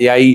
AI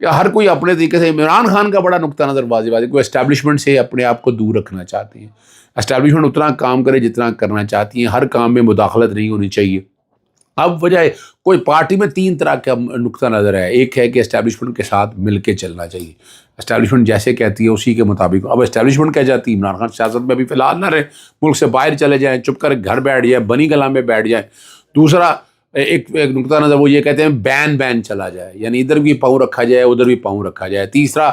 یا ہر کوئی اپنے طریقے سے. عمران خان کا بڑا نقطہ نظر واضح بات ہے، کوئی اسٹیبلشمنٹ سے اپنے آپ کو دور رکھنا چاہتے ہیں. اسٹیبلشمنٹ اتنا کام کرے جتنا کرنا چاہتی ہیں، ہر کام میں مداخلت نہیں ہونی چاہیے. اب وجہ ہے کوئی پارٹی میں 3 طرح کا نقطہ نظر ہے. ایک ہے کہ اسٹیبلشمنٹ کے ساتھ مل کے چلنا چاہیے، اسٹیبلشمنٹ جیسے کہتی ہے اسی کے مطابق. اب اسٹیبلشمنٹ کہہ جاتی ہے عمران خان سیاست میں ابھی فی الحال نہ رہے، ملک سے باہر چلے جائیں، چپ کر گھر بیٹھ جائیں، بنی کلام میں بیٹھ جائیں. دوسرا ایک نقطہ نظر وہ یہ کہتے ہیں بین چلا جائے، یعنی ادھر بھی پاؤں رکھا جائے ادھر بھی پاؤں رکھا جائے. تیسرا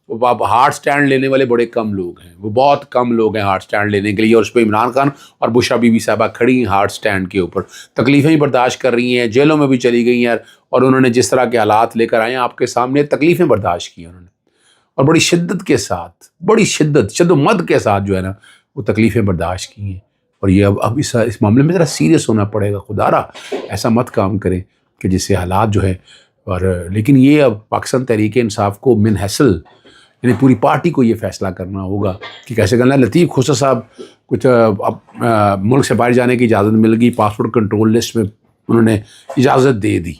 اب ہارڈ سٹینڈ لینے والے بڑے کم لوگ ہیں، وہ بہت کم لوگ ہیں ہارڈ سٹینڈ لینے کے لیے، اور اس پہ عمران خان اور بشرا بی بی صاحبہ کھڑی ہیں ہارڈ سٹینڈ کے اوپر. تکلیفیں ہی برداشت کر رہی ہیں، جیلوں میں بھی چلی گئی ہیں، اور انہوں نے جس طرح کے حالات لے کر آئے ہیں آپ کے سامنے، تکلیفیں برداشت کی انہوں نے، اور بڑی شدت کے ساتھ، بڑی شد و مد کے ساتھ جو ہے نا وہ تکلیفیں برداشت کی ہیں. اور یہ اب اس معاملے میں ذرا سیریس ہونا پڑے گا. خدا را ایسا مت کام کریں کہ جس سے حالات جو ہے. اور لیکن یہ اب پاکستان تحریک انصاف کو من حیثل، یعنی پوری پارٹی کو یہ فیصلہ کرنا ہوگا کہ کیسے کرنا ہے. لطیف خسرو صاحب کچھ ملک سے باہر جانے کی اجازت مل گئی، پاسپورٹ کنٹرول لسٹ میں انہوں نے اجازت دے دی.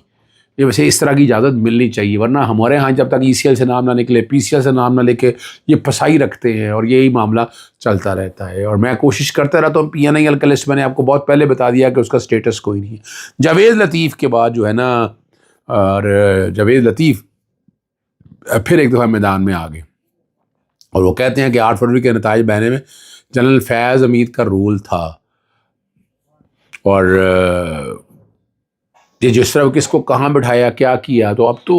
یہ ویسے اس طرح کی اجازت ملنی چاہیے، ورنہ ہمارے ہاں جب تک ECL سے نام نہ نکلے، PCL سے نام نہ لے کے یہ پھنسائی رکھتے ہیں اور یہی معاملہ چلتا رہتا ہے. اور میں کوشش کرتا رہتا ہوں. PNIL کا لسٹ میں نے آپ کو بہت پہلے بتا دیا کہ اس کا سٹیٹس کوئی نہیں ہے. جاوید لطیف کے بعد جو ہے نا، اور جاوید لطیف پھر ایک دفعہ میدان میں آ گئے، اور وہ کہتے ہیں کہ 8 فروری کے نتائج بیانے میں جنرل فیض حمید کا رول تھا. اور یہ جس طرح کس کو کہاں بٹھایا کیا کیا، تو اب تو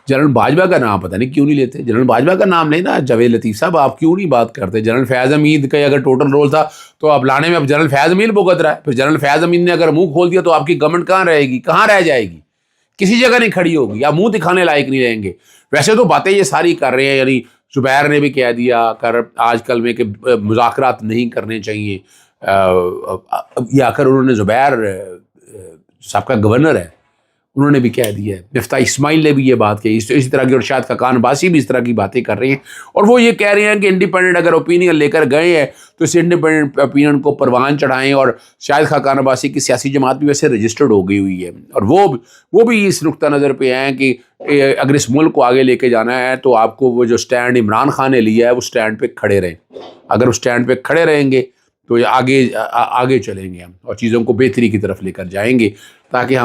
جنرل باجوہ کا نام پتہ نہیں کیوں نہیں لیتے. جنرل باجوہ کا نام لینا. جاوید لطیف صاحب آپ کیوں نہیں بات کرتے؟ جنرل فیض حمید کا اگر ٹوٹل رول تھا تو اب لانے میں اب جنرل فیض حمید بھگت رہا ہے. پھر جنرل فیض حمید نے اگر منہ کھول دیا تو آپ کی گورنمنٹ کہاں رہے گی، کہاں رہ جائے گی؟ کسی جگہ نہیں کھڑی ہوگی، یا منہ دکھانے لائق نہیں رہیں گے. ویسے تو باتیں یہ ساری کر رہے ہیں، یعنی زبیر نے بھی کہہ دیا کر آج کل میں کہ مذاکرات نہیں کرنے چاہیے. یا اگر انہوں نے زبیر صاحب کا گورنر ہے، انہوں نے بھی کہہ دیا ہے. مفتاح اسماعیل نے بھی یہ بات کہی. اسی طرح کی، اور شاید خاقان عباسی بھی اس طرح کی باتیں کر رہے ہیں. اور وہ یہ کہہ رہے ہیں کہ انڈیپینڈنٹ اگر اوپینین لے کر گئے ہیں تو اس انڈیپینڈنٹ اوپینین کو پروان چڑھائیں. اور شاید خاقان عباسی کی سیاسی جماعت بھی ویسے رجسٹرڈ ہو گئی ہوئی ہے، اور وہ بھی اس نقطہ نظر پہ ہیں کہ اگر اس ملک کو آگے لے کے جانا ہے تو آپ کو وہ جو سٹینڈ عمران خان نے لیا ہے وہ سٹینڈ پہ کھڑے رہیں. اگر اس سٹینڈ پہ کھڑے رہیں گے تو آگے چلیں گے ہم، اور چیزوں کو بہتری کی طرف لے کر جائیں گے، تاکہ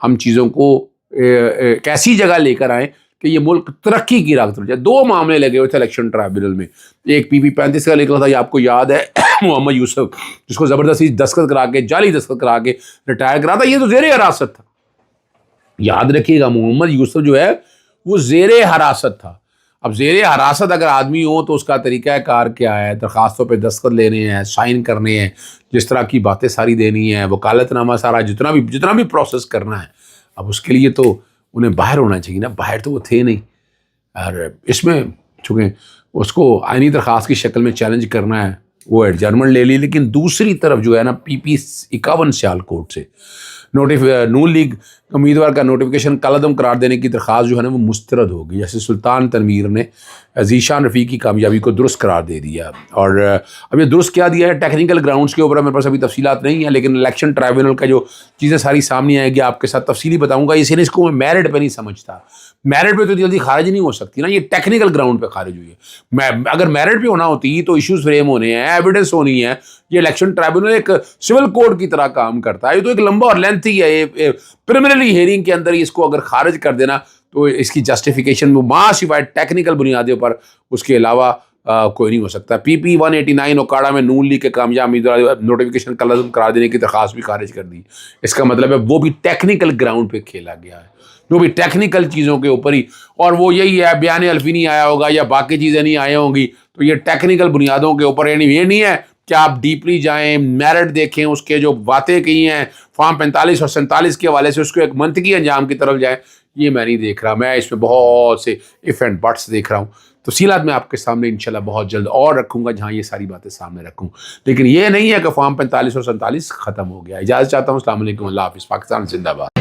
ہم چیزوں کو ایک ایسی جگہ لے کر آئیں کہ یہ ملک ترقی کی راہ پر جائے. 2 معاملے لگے ہوئے تھے الیکشن ٹرائبونل میں. ایک PP 35 کا لکھا تھا، یہ آپ کو یاد ہے، محمد یوسف، جس کو زبردستی دستخط کرا کے، جعلی دستخط کرا کے ریٹائر کرا تھا. یہ تو زیر حراست تھا، یاد رکھیے گا. محمد یوسف جو ہے وہ زیر حراست تھا. اب زیر حراست اگر آدمی ہو تو اس کا طریقہ کار کیا ہے؟ درخواستوں پہ دستخط لینے ہیں، سائن کرنے ہیں، جس طرح کی باتیں ساری دینی ہیں، وکالت نامہ سارا جتنا بھی پروسیس کرنا ہے. اب اس کے لیے تو انہیں باہر ہونا چاہیے نا، باہر تو وہ تھے نہیں. اور اس میں چونکہ اس کو آئینی درخواست کی شکل میں چیلنج کرنا ہے، وہ ایڈجرمنٹ لے لی. لیکن دوسری طرف جو ہے نا PP 51 سیال کورٹ سے نون لیگ امیدوار کا نوٹیفیکیشن کالعدم قرار دینے کی درخواست جو ہے نا وہ مسترد ہوگی. جیسے سلطان تنویر نے ذیشان رفیع کی کامیابی کو درست قرار دے دیا. اور اب یہ درست کیا دیا ہے ٹیکنیکل گراؤنڈز کے اوپر، میرے پاس ابھی تفصیلات نہیں ہیں، لیکن الیکشن ٹرائبونل کا جو چیزیں ساری سامنے آئے گی آپ کے ساتھ تفصیلی بتاؤں گا. اس کو میں میرٹ پہ نہیں سمجھتا. میرٹ پہ تو جلدی خارج نہیں ہو سکتی نا، یہ ٹیکنیکل گراؤنڈ پہ خارج ہوئی ہے. اگر میرٹ پہ ہونا ہوتی تو ایشوز فریم ہونے ہیں، ایویڈنس ہونی ہے. یہ الیکشن ٹرائبونل ایک سول کوڈ کی طرح کام کرتا ہے. یہ تو ایک لمبا اور لینتھی ہے. پریمنری ہیئرنگ کے اندر اس کو اگر خارج کر دینا تو اس کی جسٹیفیکیشن ماں سوائے ٹیکنیکل بنیادوں پر اس کے علاوہ کوئی نہیں ہو سکتا. PP 189 اوکاڑا میں نون لیگ کے کامیاب امیدوار نوٹیفیکیشن کالعدم قرار دینے کی درخواست بھی خارج کر دی. اس کا مطلب ہے وہ بھی ٹیکنیکل گراؤنڈ پہ کھیلا گیا ہے، جو بھی ٹیکنیکل چیزوں کے اوپر ہی. اور وہ یہی ہے، بیان الفی نہیں آیا ہوگا یا باقی چیزیں نہیں آئی ہوں گی تو یہ ٹیکنیکل بنیادوں کے اوپر. یعنی یہ نہیں ہے کہ آپ ڈیپلی جائیں، میرٹ دیکھیں، اس کے جو باتیں کی ہیں فارم 45 اور 47 کے حوالے سے اس کو ایک منطقی انجام کی طرف جائیں. یہ میں نہیں دیکھ رہا. میں اس میں بہت سے اف اینڈ بٹس دیکھ رہا ہوں. تفصیلات میں آپ کے سامنے انشاءاللہ بہت جلد اور رکھوں گا جہاں یہ ساری باتیں سامنے رکھوں. لیکن یہ نہیں ہے کہ فارم 45 اور 47 ختم ہو گیا. اجازت چاہتا ہوں. السلام علیکم، اللہ حافظ. پاکستان زندہ باد.